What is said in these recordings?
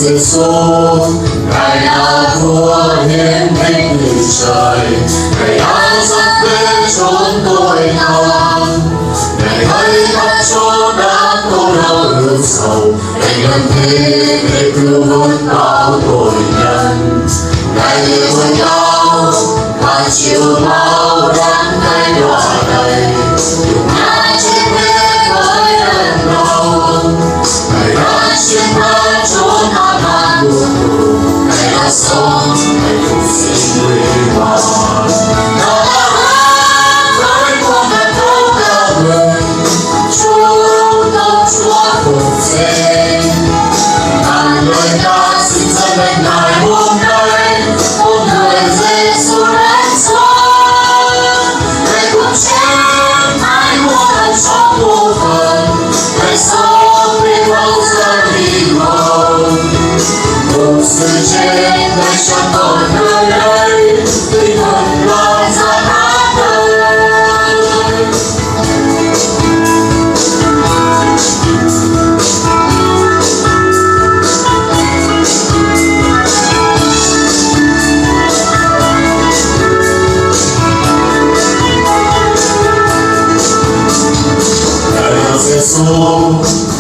Giêsu, Ngài là vua hiển thánh như trời, Ngài đã dẫn đến chốn tội lỗi. Ngài thấy khắp chốn đã cô đau ưu sầu, Ngài nhận thế để cứu vớt bao tội nhân. Ngài vượt đau và chịu máu đắng cay đọa đầy, dùng ngã trên thế với ơn đau. Ngài đã chiến thắng chốn ác ma buồn tù, Ngài đã sống, Ngài phục sinh huy hoàng. Ngài đã hát với con ngài khóc ca mừng, Chúa công Chúa phục sinh. Ngàn lời ca xin dâng lên Ngài hôm nay, ôm người Giêsu đánh xuống. Ngài cũng chết, Ngài muôn lần trong vô phần, Ngài sống vì bao giờ đi ngầu. Một sự chết Ngài chẳng còn nơi đây, tinh thần loài ra hát đời. Giêsu,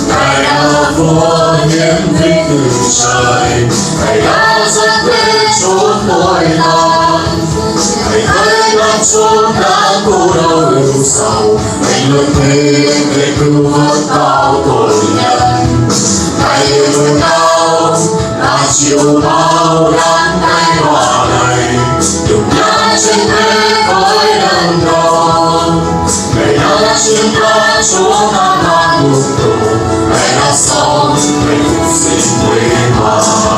Ngài là vua hiển vinh từ trời, Ngài đã dẫn đến chốn tội lỗi. Ngài thấy khắp chốn đã cô đau ưu sầu, Ngài luôn thế để cứu vớt bao tội nhân. Ngài vượt đau đã chịu bao đắng cay đọa đầy, dùng nhang trên thế với ơn đau. Ngài đã chiến thắng chốn ác ma buồn tù, Ngài đã sống, Ngài phục sinh huy hoàng.